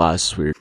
Wow, this is weird.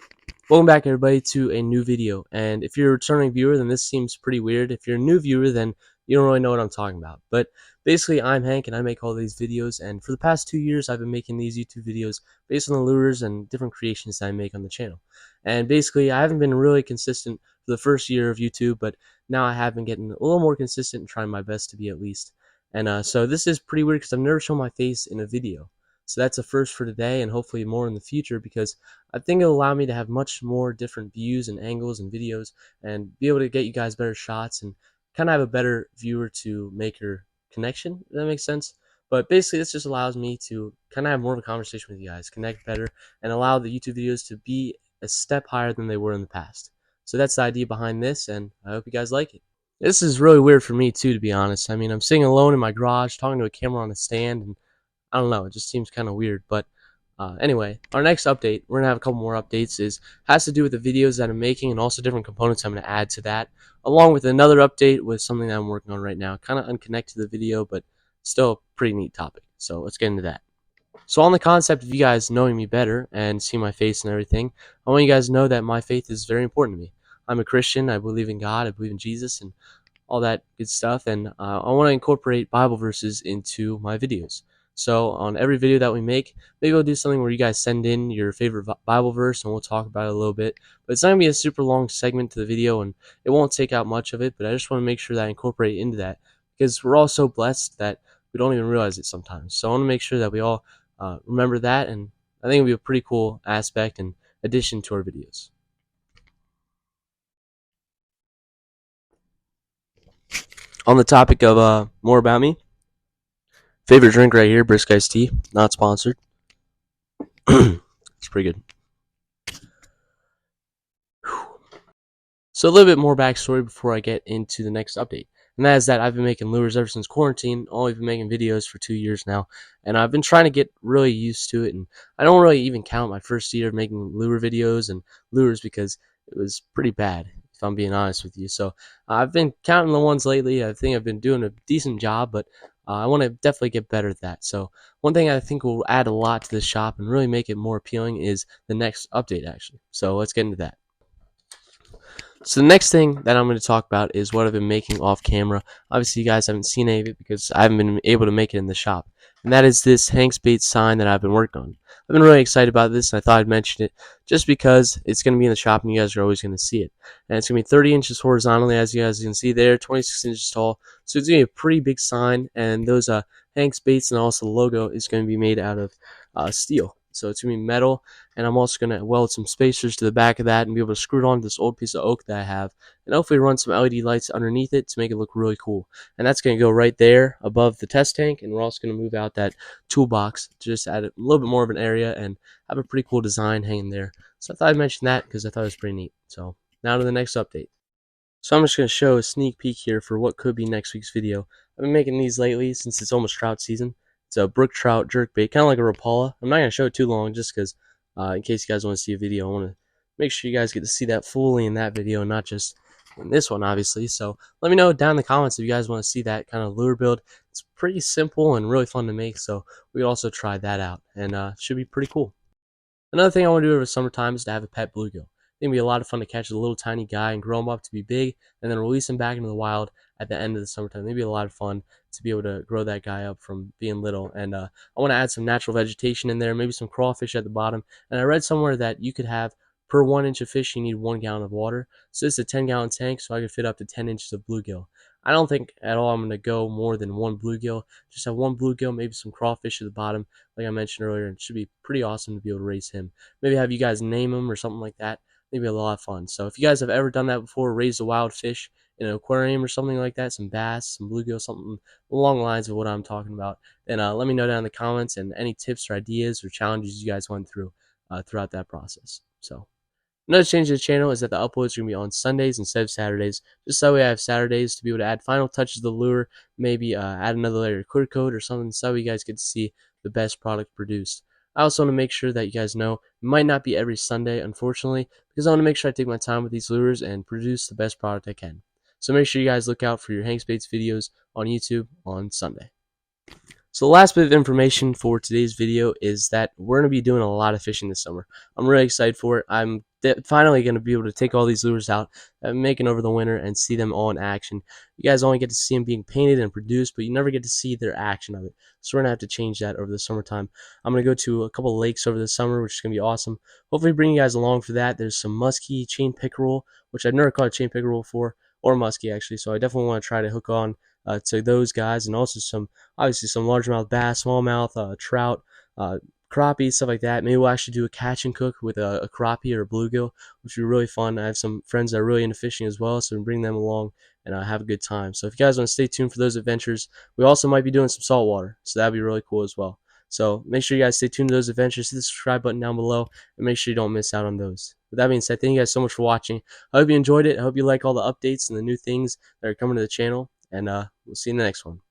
Welcome back, everybody, to a new video. And if you're a returning viewer, then this seems pretty weird. If you're a new viewer, then you don't really know what I'm talking about. But basically, I'm Hank, and I make all these videos. And for the past 2 years, I've been making these YouTube videos based on the lures and different creations that I make on the channel. And basically, I haven't been really consistent for the first year of YouTube, but now I have been getting a little more consistent and trying my best to be at least. And so this is pretty weird because I've never shown my face in a video. So that's a first for today, and hopefully more in the future, because I think it'll allow me to have much more different views and angles and videos and be able to get you guys better shots and kind of have a better viewer to maker connection, if that makes sense. But basically, this just allows me to kind of have more of a conversation with you guys, connect better, and allow the YouTube videos to be a step higher than they were in the past. So that's the idea behind this, and I hope you guys like it. This is really weird for me too, to be honest. I mean, I'm sitting alone in my garage talking to a camera on a stand, and I don't know, it just seems kind of weird. But anyway, our next update, we're gonna have a couple more updates, has to do with the videos that I'm making and also different components I'm gonna add to that, along with another update with something that I'm working on right now, kind of unconnected to the video, but still a pretty neat topic. So let's get into that. So on the concept of you guys knowing me better and seeing my face and everything, I want you guys to know that my faith is very important to me. I'm a Christian. I believe in God. I believe in Jesus and all that good stuff. And I want to incorporate Bible verses into my videos. So on every video that we make, maybe we'll do something where you guys send in your favorite Bible verse and we'll talk about it a little bit. But it's not going to be a super long segment to the video, and it won't take out much of it, but I just want to make sure that I incorporate into that, because we're all so blessed that we don't even realize it sometimes. So I want to make sure that we all remember that, and I think it'll be a pretty cool aspect and addition to our videos. On the topic of more about me, favorite drink right here, brisk iced tea, not sponsored. It's pretty good. So a little bit more backstory before I get into the next update. And that is that I've been making lures ever since quarantine. Only been making videos for 2 years now. And I've been trying to get really used to it. And I don't really even count my first year of making lure videos and lures, because it was pretty bad, if I'm being honest with you. So I've been counting the ones lately. I think I've been doing a decent job, but I want to definitely get better at that. So one thing I think will add a lot to the shop and really make it more appealing is the next update, actually. So let's get into that. So the next thing that I'm going to talk about is what I've been making off camera. Obviously, you guys haven't seen any of it because I haven't been able to make it in the shop. And that is this Hank's Bait sign that I've been working on. I've been really excited about this, and I thought I'd mention it just because it's going to be in the shop and you guys are always going to see it. And it's going to be 30 inches horizontally, as you guys can see there, 26 inches tall. So it's going to be a pretty big sign, and those Hank's Baits and also the logo is going to be made out of steel. So it's going to be metal, and I'm also going to weld some spacers to the back of that and be able to screw it onto this old piece of oak that I have, and hopefully run some LED lights underneath it to make it look really cool. And that's going to go right there above the test tank, and we're also going to move out that toolbox to just add a little bit more of an area and have a pretty cool design hanging there. So I thought I'd mention that because I thought it was pretty neat. So now to the next update. So I'm just going to show a sneak peek here for what could be next week's video. I've been making these lately since it's almost trout season. It's a brook trout jerkbait, kind of like a Rapala. I'm not going to show it too long just because in case you guys want to see a video, I want to make sure you guys get to see that fully in that video and not just in this one, obviously. So let me know down in the comments if you guys want to see that kind of lure build. It's pretty simple and really fun to make, so we could also try that out, and it should be pretty cool. Another thing I want to do over summertime is to have a pet bluegill. I think it'd be a lot of fun to catch a little tiny guy and grow him up to be big, and then release him back into the wild at the end of the summertime. It'd be a lot of fun to be able to grow that guy up from being little. And I want to add some natural vegetation in there, maybe some crawfish at the bottom. And I read somewhere that you could have, per 1 inch of fish, you need 1 gallon of water. So this is a 10-gallon tank, so I could fit up to 10 inches of bluegill. I don't think at all I'm going to go more than 1 bluegill. Just have 1 bluegill, maybe some crawfish at the bottom, like I mentioned earlier. It should be pretty awesome to be able to raise him. Maybe have you guys name him or something like that. Maybe a lot of fun. So if you guys have ever done that before, raised a wild fish in an aquarium or something like that, some bass, some bluegill, something along the lines of what I'm talking about, then let me know down in the comments, and any tips or ideas or challenges you guys went through throughout that process. So another change to the channel is that the uploads are going to be on Sundays instead of Saturdays. Just so we have Saturdays to be able to add final touches to the lure, maybe add another layer of clear coat or something, so you guys get to see the best product produced. I also want to make sure that you guys know it might not be every Sunday, unfortunately, because I want to make sure I take my time with these lures and produce the best product I can. So make sure you guys look out for your Hank's Baits videos on YouTube on Sunday. So the last bit of information for today's video is that we're going to be doing a lot of fishing this summer. I'm really excited for it. I'm finally going to be able to take all these lures out that I'm making over the winter and see them all in action. You guys only get to see them being painted and produced, but you never get to see their action of it. So we're going to have to change that over the summertime. I'm going to go to a couple of lakes over the summer, which is going to be awesome. Hopefully bring you guys along for that. There's some muskie chain pickerel, which I've never caught a chain pickerel before, or muskie actually, so I definitely want to try to hook on to those guys, and also obviously some largemouth bass, smallmouth, trout, crappie, stuff like that. Maybe we'll actually do a catch and cook with a crappie or a bluegill, which would be really fun. I have some friends that are really into fishing as well, so we bring them along and have a good time. So if you guys want to stay tuned for those adventures, we also might be doing some saltwater, so that'd be really cool as well. So make sure you guys stay tuned to those adventures. Hit the subscribe button down below and make sure you don't miss out on those. With that being said, thank you guys so much for watching. I hope you enjoyed it. I hope you like all the updates and the new things that are coming to the channel. And we'll see you in the next one.